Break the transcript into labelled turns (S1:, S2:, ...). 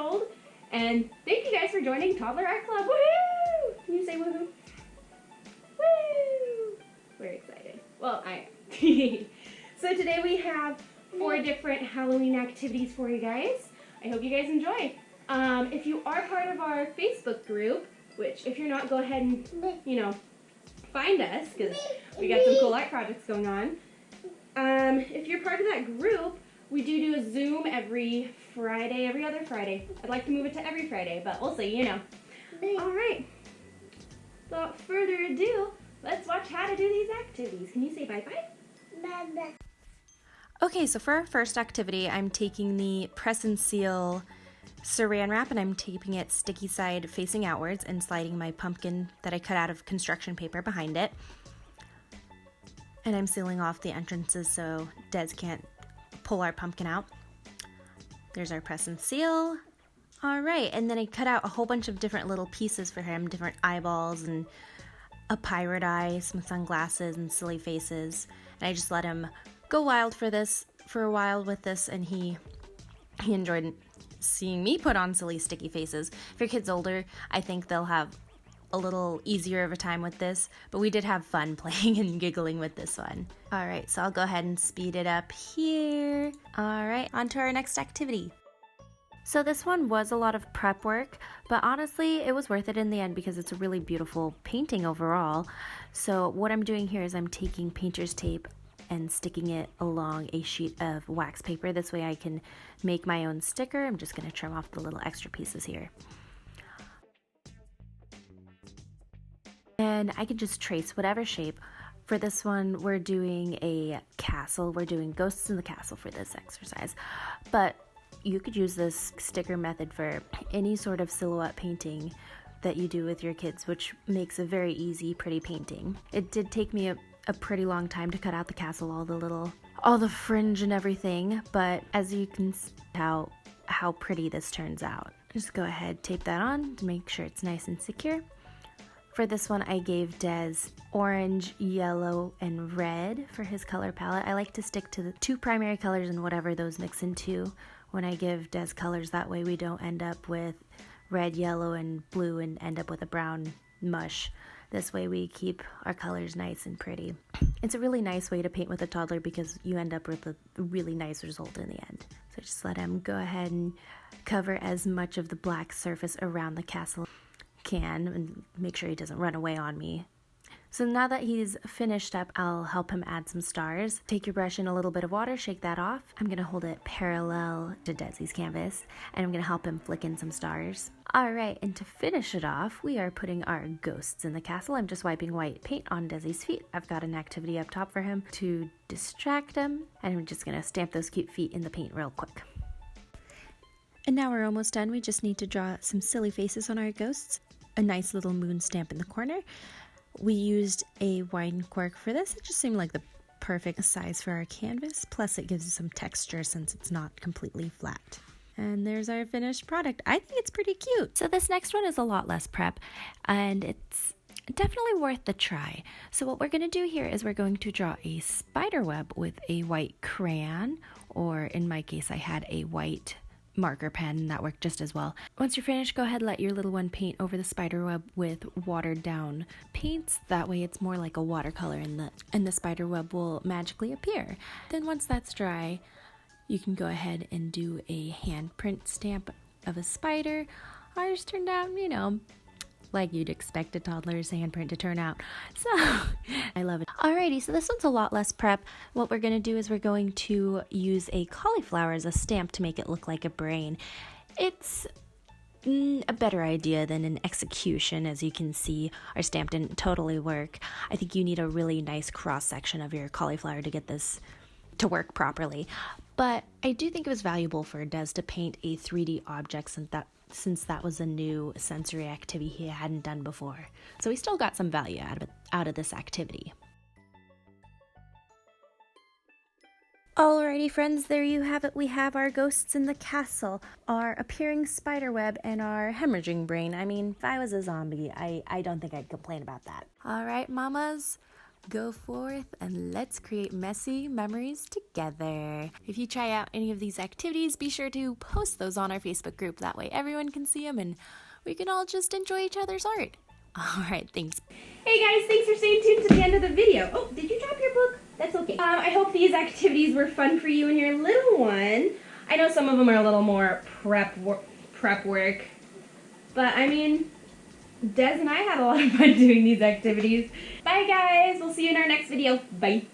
S1: old. And thank you guys for joining Toddler Art Club. Woohoo! Can you say woohoo? Woo! We're excited. Well, I am. So today we have 4 different Halloween activities for you guys. I hope you guys enjoy. If you are part of our Facebook group, which if you're not, go ahead and, find us, because we got some cool art projects going on. If you're part of that group, we do a Zoom every Friday, every other Friday. I'd like to move it to every Friday, but we'll see, All right. Without further ado, let's watch how to do these activities. Can you say bye-bye?
S2: Bye-bye.
S3: Okay, so for our first activity, I'm taking the press and seal saran wrap and I'm taping it sticky side facing outwards and sliding my pumpkin that I cut out of construction paper behind it. And I'm sealing off the entrances so Des can't pull our pumpkin out. There's our press and seal. All right, and then I cut out a whole bunch of different little pieces for him, different eyeballs and a pirate eye, some sunglasses and silly faces. And I just let him go wild for a while with this, and he enjoyed seeing me put on silly sticky faces. If your kid's older, I think they'll have a little easier of a time with this, but we did have fun playing and giggling with this one. All right, so I'll go ahead and speed it up here. All right, on to our next activity. So this one was a lot of prep work, but honestly, it was worth it in the end because it's a really beautiful painting overall. So what I'm doing here is I'm taking painter's tape and sticking it along a sheet of wax paper. This way I can make my own sticker. I'm just gonna trim off the little extra pieces here. And I can just trace whatever shape. For this one, we're doing a castle. We're doing ghosts in the castle for this exercise. But you could use this sticker method for any sort of silhouette painting that you do with your kids, which makes a very easy, pretty painting. It did take me a pretty long time to cut out the castle, all the fringe and everything, but as you can see how pretty this turns out. Just go ahead, tape that on to make sure it's nice and secure. For this one, I gave Des orange, yellow, and red for his color palette. I like to stick to the 2 primary colors and whatever those mix into when I give Des colors. That way we don't end up with red, yellow, and blue and end up with a brown mush. This way we keep our colors nice and pretty. It's a really nice way to paint with a toddler because you end up with a really nice result in the end. So just let him go ahead and cover as much of the black surface around the castle can and make sure he doesn't run away on me. So now that he's finished up, I'll help him add some stars. Take your brush in a little bit of water, shake that off. I'm gonna hold it parallel to Desi's canvas, and I'm gonna help him flick in some stars. All right, and to finish it off, we are putting our ghosts in the castle. I'm just wiping white paint on Desi's feet. I've got an activity up top for him to distract him, and I'm just gonna stamp those cute feet in the paint real quick. And now we're almost done. We just need to draw some silly faces on our ghosts. A nice little moon stamp in the corner. We used a wine cork for this. It just seemed like the perfect size for our canvas. Plus it gives it some texture since it's not completely flat. And there's our finished product. I think it's pretty cute. So this next one is a lot less prep and it's definitely worth the try. So what we're going to do here is we're going to draw a spider web with a white crayon, or in my case I had a white marker pen and that worked just as well. Once you're finished, go ahead, let your little one paint over the spider web with watered down paints. That way it's more like a watercolor and the spider web will magically appear. Then once that's dry, you can go ahead and do a handprint stamp of a spider. Ours turned out, like you'd expect a toddler's handprint to turn out. So I love it. Alrighty, so this one's a lot less prep. What we're going to do is we're going to use a cauliflower as a stamp to make it look like a brain. It's a better idea than an execution. As you can see, our stamp didn't totally work. I think you need a really nice cross section of your cauliflower to get this to work properly. But I do think it was valuable for Des to paint a 3D object since that was a new sensory activity he hadn't done before. So we still got some value out of this activity. Alrighty friends, there you have it. We have our ghosts in the castle, our appearing spider web, and our hemorrhaging brain. I mean, if I was a zombie, I don't think I'd complain about that. Alright mamas, Go forth and let's create messy memories together. If you try out any of these activities, be sure to post those on our Facebook group. That way everyone can see them and we can all just enjoy each other's art. All right, thanks.
S1: Hey guys, thanks for staying tuned to the end of the video. Oh, did you drop your book? That's okay. I hope these activities were fun for you and your little one. I know some of them are a little more prep work, but I mean, Des and I had a lot of fun doing these activities. Bye guys, we'll see you in our next video. Bye.